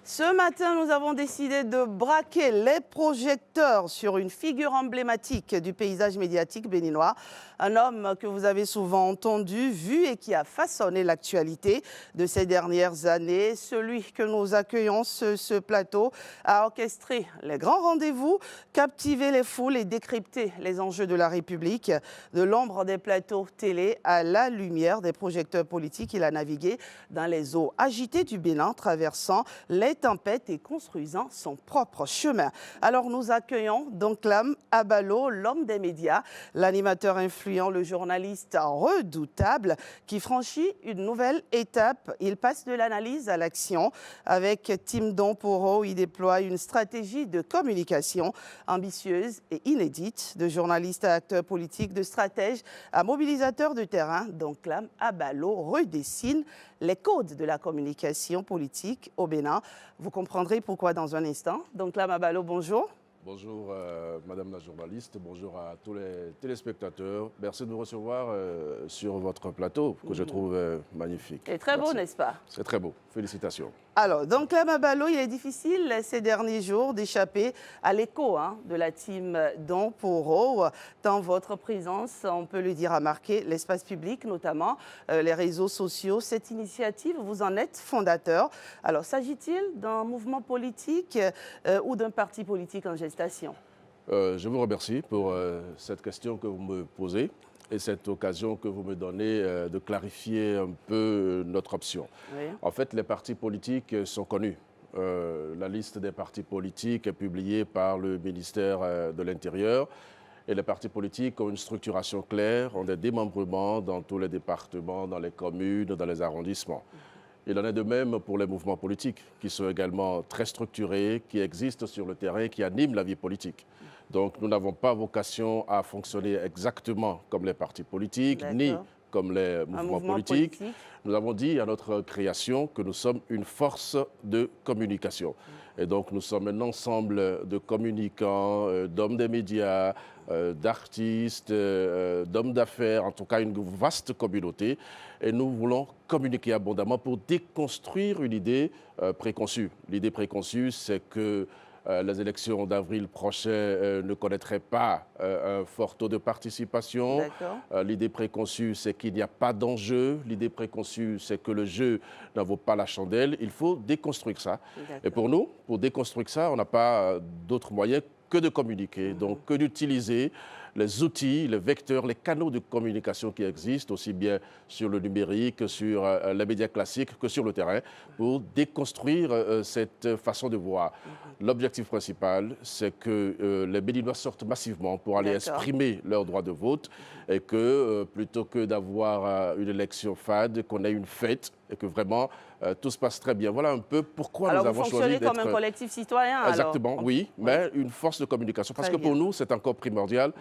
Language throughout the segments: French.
Ce matin, nous avons décidé de braquer les projecteurs sur une figure emblématique du paysage médiatique béninois. Un homme que vous avez souvent entendu, vu et qui a façonné l'actualité de ces dernières années. Celui que nous accueillons sur ce plateau a orchestré les grands rendez-vous, captivé les foules et décrypté les enjeux de la République. De l'ombre des plateaux télé à la lumière des projecteurs politiques, il a navigué dans les eaux agitées du Bénin, traversant les tempête et construisant son propre chemin. Alors nous accueillons Donclam Abalo, l'homme des médias, l'animateur influent, le journaliste redoutable qui franchit une nouvelle étape. Il passe de l'analyse à l'action. Avec Team Don Poro, il déploie une stratégie de communication ambitieuse et inédite. De journaliste à acteur politique, de stratège à mobilisateur de terrain, Donclam Abalo redessine les codes de la communication politique au Bénin. Vous comprendrez pourquoi dans un instant. Donclam Abalo, bonjour. Bonjour Madame la journaliste, bonjour à tous les téléspectateurs. Merci de nous recevoir sur votre plateau que je trouve magnifique. C'est très beau, n'est-ce pas? C'est très beau, félicitations. Alors, Donclam Abalo, il est difficile ces derniers jours d'échapper à l'écho de la team Don Poro, tant votre présence, on peut le dire, a marqué l'espace public, notamment les réseaux sociaux. Cette initiative, vous en êtes fondateur. Alors, s'agit-il d'un mouvement politique ou d'un parti politique en gestation? Je vous remercie pour cette question que vous me posez et cette occasion que vous me donnez de clarifier un peu notre option. Oui. En fait, les partis politiques sont connus. La liste des partis politiques est publiée par le ministère de l'Intérieur. Et les partis politiques ont une structuration claire, ont des démembrements dans tous les départements, dans les communes, dans les arrondissements. Il en est de même pour les mouvements politiques, qui sont également très structurés, qui existent sur le terrain, qui animent la vie politique. Donc nous n'avons pas vocation à fonctionner exactement comme les partis politiques, ni comme les mouvements politiques. Nous avons dit à notre création que nous sommes une force de communication. Et donc nous sommes un ensemble de communicants, d'hommes des médias, d'artistes, d'hommes d'affaires, en tout cas une vaste communauté. Et nous voulons communiquer abondamment pour déconstruire une idée préconçue. L'idée préconçue, c'est que les élections d'avril prochain ne connaîtraient pas un fort taux de participation. L'idée préconçue, c'est qu'il n'y a pas d'enjeu. L'idée préconçue, c'est que le jeu n'en vaut pas la chandelle. Il faut déconstruire ça. Et pour nous, pour déconstruire ça, on n'a pas d'autre moyen que de communiquer, donc que d'utiliser les outils, les vecteurs, les canaux de communication qui existent, aussi bien sur le numérique, sur les médias classiques que sur le terrain, pour déconstruire cette façon de voir. L'objectif principal, c'est que les Béninois sortent massivement pour aller exprimer leur droit de vote et que plutôt que d'avoir une élection fade, qu'on ait une fête et que vraiment tout se passe très bien. Voilà un peu pourquoi nous avons choisi d'être... Alors vous fonctionnez comme un collectif citoyen Exactement, alors. Oui, mais une force de communication. Parce que pour nous, c'est encore primordial.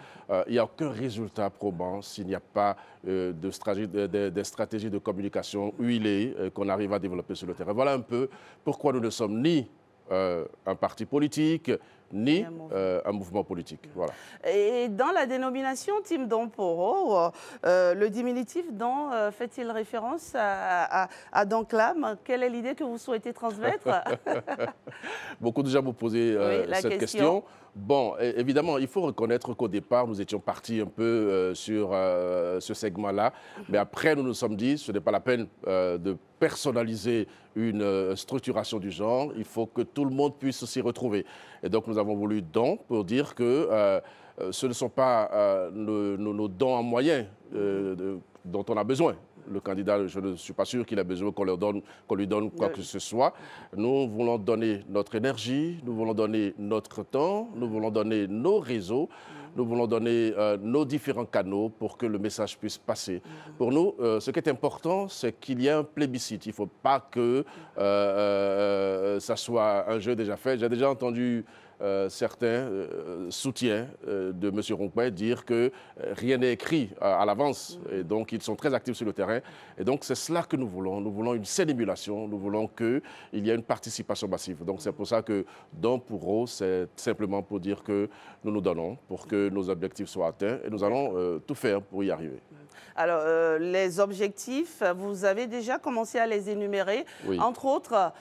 Il n'y a aucun résultat probant s'il n'y a pas des stratégies de communication huilées qu'on arrive à développer sur le terrain. Voilà un peu pourquoi nous ne sommes ni un parti politique, ni un mouvement politique. Voilà. Et dans la dénomination Team Don Poro, le diminutif Don fait-il référence à Donclam? Quelle est l'idée que vous souhaitez transmettre? Beaucoup de gens m'ont posé cette question. Bon, évidemment, il faut reconnaître qu'au départ, nous étions partis un peu sur ce segment-là. Mais après, nous nous sommes dit, ce n'est pas la peine de personnaliser une structuration du genre. Il faut que tout le monde puisse s'y retrouver. Et donc, nous avons voulu don pour dire que ce ne sont pas nos dons en moyens dont on a besoin. Le candidat, je ne suis pas sûr qu'il a besoin qu'on lui donne quoi que ce soit. Nous voulons donner notre énergie, nous voulons donner notre temps, nous voulons donner nos réseaux, nous voulons donner nos différents canaux pour que le message puisse passer. Pour nous, ce qui est important, c'est qu'il y ait un plébiscite. Il ne faut pas que ça soit un jeu déjà fait. J'ai déjà entendu certains soutiens de M. Ronquin dire que rien n'est écrit à l'avance. Et donc, ils sont très actifs sur le terrain. Et donc, c'est cela que nous voulons. Nous voulons une saine émulation. Nous voulons qu'il y ait une participation massive. Donc, c'est pour ça que Don Poro, c'est simplement pour dire que nous nous donnons pour que nos objectifs soient atteints. Et nous allons tout faire pour y arriver. Alors, les objectifs, vous avez déjà commencé à les énumérer. Oui. Entre autres,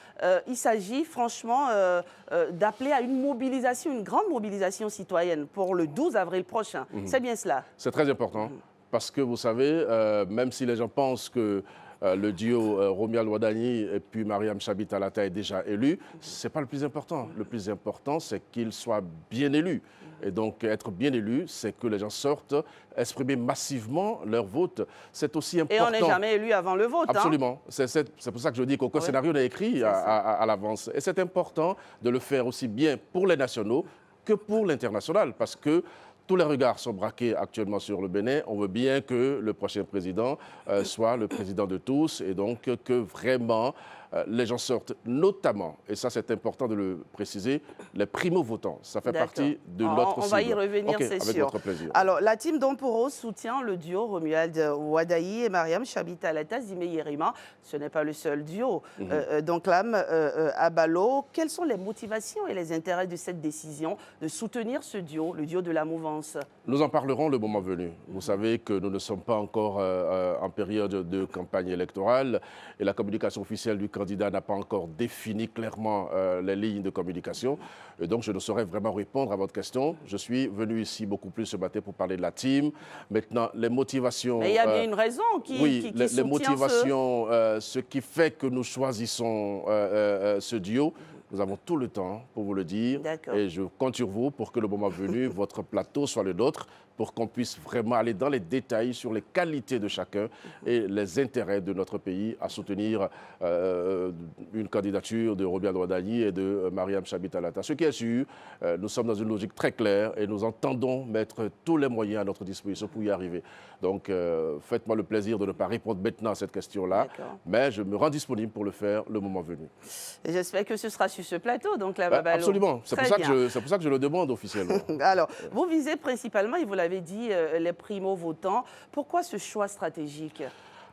il s'agit franchement d'appeler à une mobilisation, une grande mobilisation citoyenne pour le 12 avril prochain. C'est bien cela? C'est très important parce que vous savez, même si les gens pensent que le duo Romuald Wadani et puis Mariam Chabi Talata est déjà élu, ce n'est pas le plus important. Le plus important, c'est qu'il soit bien élu. Et donc, être bien élu, c'est que les gens sortent, exprimer massivement leur vote. C'est aussi important. Et on n'est jamais élu avant le vote. Absolument. C'est pour ça que je dis qu'aucun scénario n'est écrit à l'avance. Et c'est important de le faire aussi bien pour les nationaux que pour l'international, parce que tous les regards sont braqués actuellement sur le Bénin. On veut bien que le prochain président soit le président de tous et donc que vraiment les gens sortent, notamment, et ça c'est important de le préciser, les primo-votants. Ça fait partie de notre cible. On va y revenir, okay, c'est sûr. Avec votre plaisir. Alors, la team Domporo soutient le duo Romuald Wadani et Mariam Chabi Talata Zime Yerima. Ce n'est pas le seul duo. Donc, Lam Abalo, quelles sont les motivations et les intérêts de cette décision de soutenir ce duo, le duo de la mouvance? Nous en parlerons le moment venu. Vous savez que nous ne sommes pas encore en période de campagne électorale et la communication officielle du candidat n'a pas encore défini clairement les lignes de communication. Et donc, je ne saurais vraiment répondre à votre question. Je suis venu ici beaucoup plus ce matin pour parler de la team. Maintenant, les motivations... Mais il y a bien une raison qui les motivations, ce qui fait que nous choisissons ce duo. Nous avons tout le temps pour vous le dire et je compte sur vous pour que le moment venu, votre plateau soit le nôtre pour qu'on puisse vraiment aller dans les détails sur les qualités de chacun et les intérêts de notre pays à soutenir une candidature de Romuald Wadani et de Mariam Chabi Talata. Ce qui est sûr, nous sommes dans une logique très claire et nous entendons mettre tous les moyens à notre disposition pour y arriver. Donc, faites-moi le plaisir de ne pas répondre maintenant à cette question-là, mais je me rends disponible pour le faire le moment venu. J'espère que ce sera sur ce plateau, donc la Babalo. Absolument, c'est pour ça que je le demande officiellement. Alors, vous visez principalement, et vous l'avez dit, les primo-votants. Pourquoi ce choix stratégique?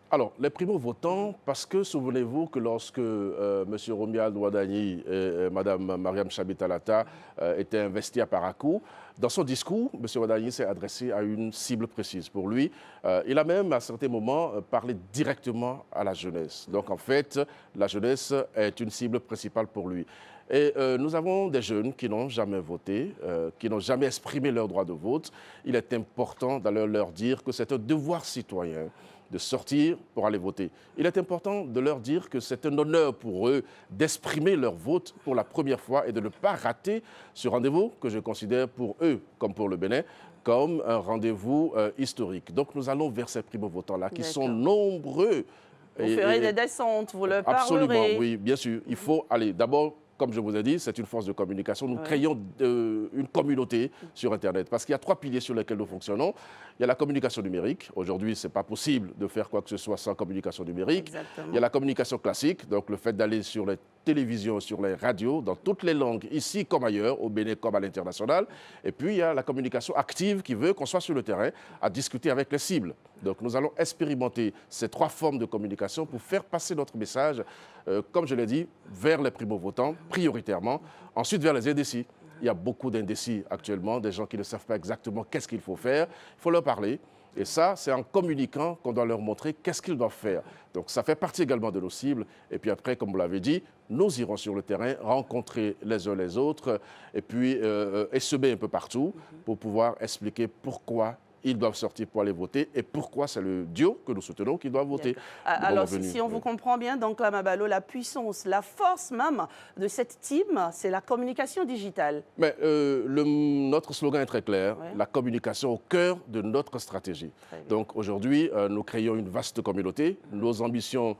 Alors, les primo-votants, parce que souvenez-vous que lorsque M. Romuald Wadani et Mme Mariam Chabi Talata étaient investis à Parakou, dans son discours, M. Wadani s'est adressé à une cible précise. Pour lui, il a même à certains moments parlé directement à la jeunesse. Donc en fait, la jeunesse est une cible principale pour lui. Et nous avons des jeunes qui n'ont jamais voté, qui n'ont jamais exprimé leur droit de vote. Il est important d'aller leur dire que c'est un devoir citoyen de sortir pour aller voter. Il est important de leur dire que c'est un honneur pour eux d'exprimer leur vote pour la première fois et de ne pas rater ce rendez-vous que je considère pour eux, comme pour le Bénin, comme un rendez-vous historique. Donc nous allons vers ces primo-votants-là qui sont nombreux. Vous ferez des descentes, vous leur parlerez. Absolument, oui, bien sûr. Il faut aller d'abord... Comme je vous ai dit, c'est une force de communication. Nous créons une communauté sur Internet parce qu'il y a 3 piliers sur lesquels nous fonctionnons. Il y a la communication numérique. Aujourd'hui, ce n'est pas possible de faire quoi que ce soit sans communication numérique. Exactement. Il y a la communication classique, donc le fait d'aller sur les télévisions, sur les radios, dans toutes les langues, ici comme ailleurs, au Bénin comme à l'international. Et puis, il y a la communication active qui veut qu'on soit sur le terrain à discuter avec les cibles. Donc, nous allons expérimenter ces 3 formes de communication pour faire passer notre message, comme je l'ai dit, vers les primo-votants, prioritairement, ensuite vers les indécis. Il y a beaucoup d'indécis actuellement, des gens qui ne savent pas exactement qu'est-ce qu'il faut faire. Il faut leur parler. Et ça, c'est en communiquant qu'on doit leur montrer qu'est-ce qu'ils doivent faire. Donc ça fait partie également de nos cibles. Et puis après, comme vous l'avez dit, nous irons sur le terrain, rencontrer les uns les autres, et puis semer un peu partout pour pouvoir expliquer pourquoi ils doivent sortir pour aller voter et pourquoi c'est le duo que nous soutenons qui doit voter. Alors, si on vous comprend bien, donc là, Mabalo, la puissance, la force même de cette team, c'est la communication digitale. Mais notre slogan est très clair, la communication au cœur de notre stratégie. Donc aujourd'hui, nous créons une vaste communauté. Nos ambitions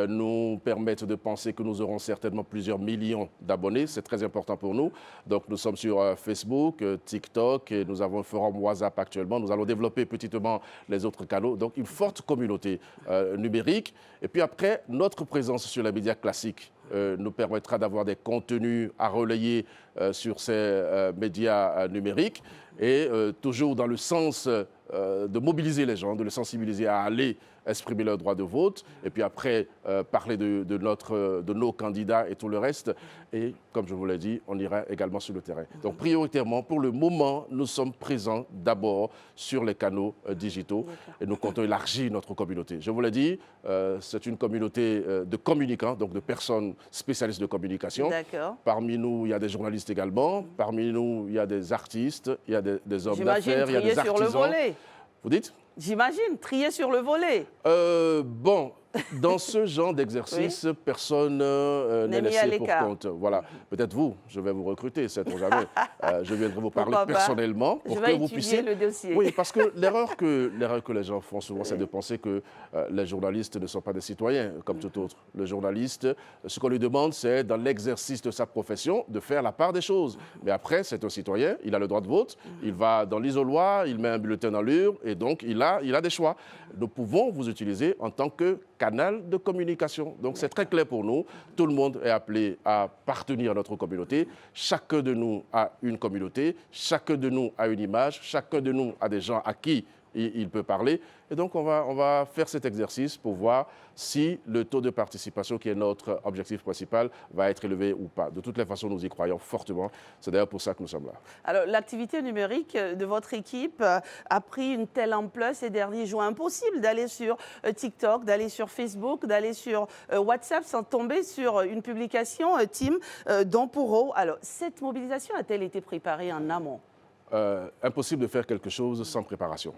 nous permettent de penser que nous aurons certainement plusieurs millions d'abonnés. C'est très important pour nous. Donc nous sommes sur Facebook, TikTok et nous avons un forum WhatsApp actuellement. Nous allons développer petitement les autres canaux. Donc une forte communauté numérique. Et puis après, notre présence sur les médias classiques nous permettra d'avoir des contenus à relayer sur ces médias numériques et toujours dans le sens de mobiliser les gens, de les sensibiliser à aller exprimer leur droit de vote, et puis après parler de nos candidats et tout le reste. Et comme je vous l'ai dit, on ira également sur le terrain. Donc prioritairement, pour le moment, nous sommes présents d'abord sur les canaux digitaux et nous comptons élargir notre communauté. Je vous l'ai dit, c'est une communauté de communicants, donc de personnes spécialistes de communication. Parmi nous, il y a des journalistes également. Parmi nous, il y a des artistes, il y a des hommes d'affaires, il y a des artisans. Sur le volet. Vous dites? J'imagine, trier sur le volet. Bon, dans ce genre d'exercice, personne n'est laissé pour compte. Voilà. Peut-être vous, je vais vous recruter, sait-on jamais. Je viendrai vous parler personnellement pour que vous puissiez. Le dossier. Oui, parce que l'erreur que les gens font souvent, c'est de penser que les journalistes ne sont pas des citoyens comme tout autre. Le journaliste, ce qu'on lui demande, c'est dans l'exercice de sa profession de faire la part des choses. Mais après, c'est un citoyen, il a le droit de vote, il va dans l'isoloir, il met un bulletin dans l'urne et donc il a des choix. Nous pouvons vous utiliser en tant que canal de communication. Donc c'est très clair pour nous. Tout le monde est appelé à appartenir à notre communauté. Chacun de nous a une communauté, chacun de nous a une image, chacun de nous a des gens à qui il peut parler. Et donc, on va faire cet exercice pour voir si le taux de participation, qui est notre objectif principal, va être élevé ou pas. De toutes les façons, nous y croyons fortement. C'est d'ailleurs pour ça que nous sommes là. Alors, l'activité numérique de votre équipe a pris une telle ampleur ces derniers jours. Impossible d'aller sur TikTok, d'aller sur Facebook, d'aller sur WhatsApp sans tomber sur une publication Team d'Ampuro. Alors, cette mobilisation a-t-elle été préparée en amont? Impossible de faire quelque chose sans préparation.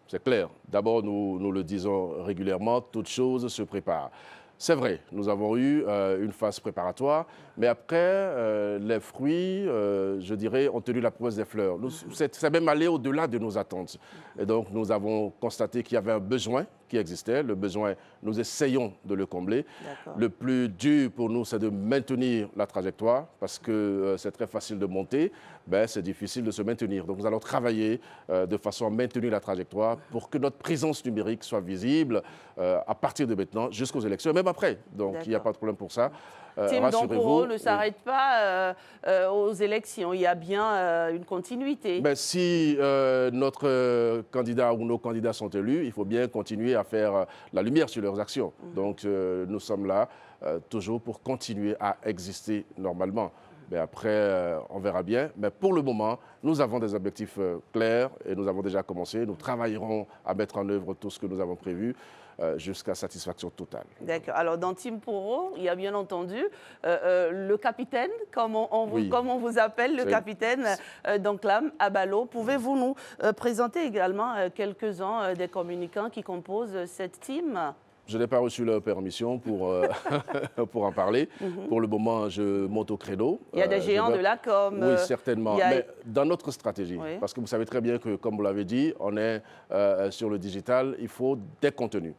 C'est clair. D'abord, nous le disons régulièrement, toute chose se prépare. C'est vrai, nous avons eu une phase préparatoire, mais après, les fruits, je dirais, ont tenu la promesse des fleurs. C'est même allé au-delà de nos attentes. Et donc, nous avons constaté qu'il y avait un besoin qui existait. Le besoin, nous essayons de le combler. Le plus dur pour nous, c'est de maintenir la trajectoire, parce que c'est très facile de monter, ben, c'est difficile de se maintenir. Donc, nous allons travailler de façon à maintenir la trajectoire pour que notre présence numérique soit visible à partir de maintenant jusqu'aux élections, et même après. Donc, il n'y a pas de problème pour ça. Team d'Ampuro ne s'arrête pas aux élections. Il y a bien une continuité. Ben, si notre candidat ou nos candidats sont élus, il faut bien continuer à faire la lumière sur leurs actions. Donc, nous sommes là toujours pour continuer à exister normalement. Mais après, on verra bien. Mais pour le moment, nous avons des objectifs clairs et nous avons déjà commencé. Nous travaillerons à mettre en œuvre tout ce que nous avons prévu jusqu'à satisfaction totale. D'accord. Alors, dans Team Poro, il y a bien entendu le capitaine, comme on vous appelle, le capitaine d'Enclame Abalo. Pouvez-vous nous présenter également quelques-uns des communicants qui composent cette team ? Je n'ai pas reçu leur permission pour, pour en parler. Pour le moment, je monte au créneau. Il y a des géants de la com. Oui, certainement. Mais dans notre stratégie, parce que vous savez très bien que, comme vous l'avez dit, on est sur le digital, il faut des contenus.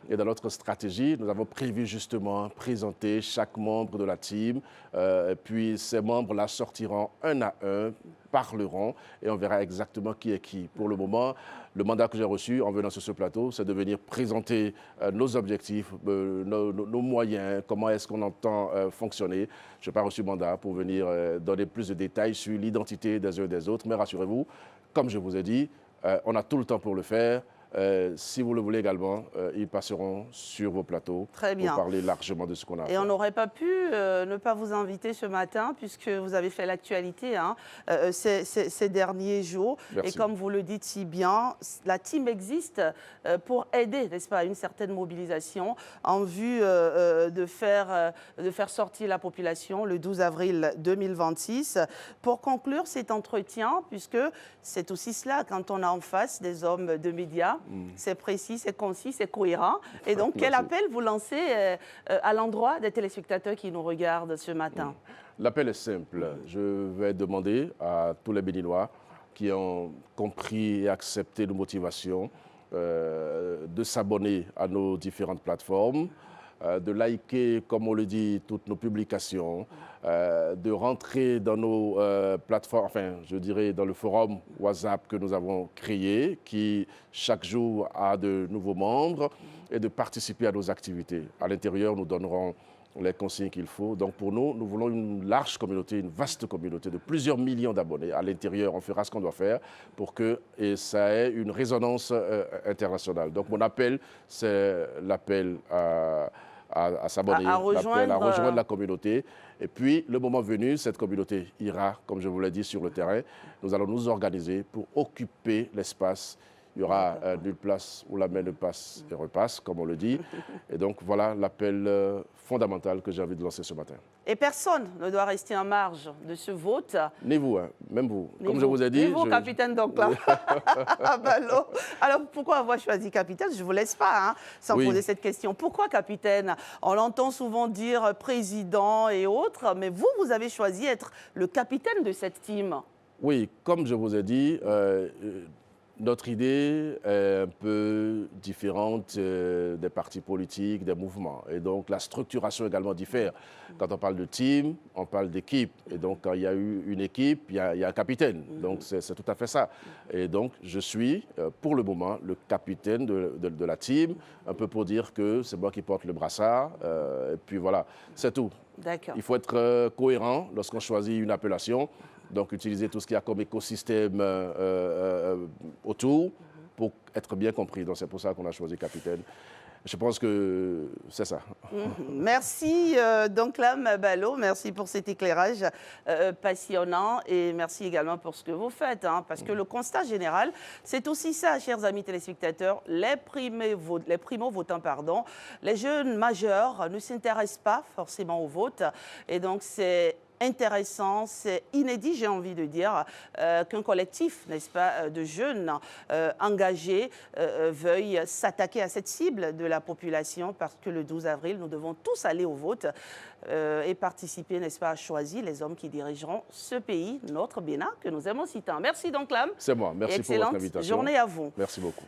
Et dans notre stratégie, nous avons prévu justement présenter chaque membre de la team. Et puis, ces membres-là sortiront un à un, parleront et on verra exactement qui est qui. Pour le moment, le mandat que j'ai reçu en venant sur ce plateau, c'est de venir présenter nos objectifs, nos moyens, comment est-ce qu'on entend fonctionner. Je n'ai pas reçu mandat pour venir donner plus de détails sur l'identité des uns et des autres, mais rassurez-vous, comme je vous ai dit, on a tout le temps pour le faire. Si vous le voulez également, ils passeront sur vos plateaux pour parler largement de ce qu'on a fait. Et on n'aurait pas pu ne pas vous inviter ce matin, puisque vous avez fait l'actualité ces derniers jours. Merci. Et comme vous le dites si bien, la team existe pour aider, n'est-ce pas, à une certaine mobilisation en vue de faire sortir la population le 12 avril 2026. Pour conclure cet entretien, puisque c'est aussi cela, quand on a en face des hommes de médias, c'est précis, c'est concis, c'est cohérent. Et donc, quel appel vous lancez à l'endroit des téléspectateurs qui nous regardent ce matin? L'appel est simple. Je vais demander à tous les Béninois qui ont compris et accepté nos motivations de s'abonner à nos différentes plateformes, de liker, comme on le dit, toutes nos publications, de rentrer dans nos plateformes, enfin, je dirais dans le forum WhatsApp que nous avons créé, qui chaque jour a de nouveaux membres, et de participer à nos activités. À l'intérieur, nous donnerons les consignes qu'il faut. Donc pour nous, nous voulons une large communauté, une vaste communauté de plusieurs millions d'abonnés. À l'intérieur, on fera ce qu'on doit faire pour que ça ait une résonance internationale. Donc mon appel, c'est l'appel à s'abonner, à l'appel à rejoindre rejoindre la communauté. Et puis, le moment venu, cette communauté ira, comme je vous l'ai dit, sur le terrain. Nous allons nous organiser pour occuper l'espace. Il y aura nulle place où la main ne passe et repasse, comme on le dit. Et donc, voilà l'appel fondamental que j'ai envie de lancer ce matin. Et personne ne doit rester en marge de ce vote. Ni vous, hein, même vous. Ni Comme vous. je vous ai dit... Ni vous, capitaine Donclam. Alors, pourquoi avoir choisi capitaine? Je ne vous laisse pas sans poser cette question. Pourquoi capitaine? On l'entend souvent dire président et autres, mais vous, vous avez choisi être le capitaine de cette team. Oui, comme je vous ai dit... notre idée est un peu différente des partis politiques, des mouvements. Et donc, la structuration également diffère. Quand on parle de team, on parle d'équipe. Et donc, quand il y a eu une équipe, il y a un capitaine. Donc, c'est tout à fait ça. Et donc, je suis, pour le moment, le capitaine de la team, un peu pour dire que c'est moi qui porte le brassard. Et puis voilà, c'est tout. D'accord. Il faut être cohérent lorsqu'on choisit une appellation. Donc, utiliser tout ce qu'il y a comme écosystème autour pour être bien compris. Donc, c'est pour ça qu'on a choisi capitaine. Je pense que c'est ça. Merci Donclam Ballo, merci pour cet éclairage passionnant et merci également pour ce que vous faites. Parce que le constat général, c'est aussi ça, chers amis téléspectateurs, les primo-votants, les jeunes majeurs ne s'intéressent pas forcément au vote et donc c'est intéressant, c'est inédit, j'ai envie de dire, qu'un collectif, n'est-ce pas, de jeunes engagés veuille s'attaquer à cette cible de la population parce que le 12 avril, nous devons tous aller au vote et participer, n'est-ce pas, à choisir les hommes qui dirigeront ce pays, notre Bénin, que nous aimons si tant. Merci Donclam. C'est moi, merci pour votre invitation. Excellente journée à vous. Merci beaucoup.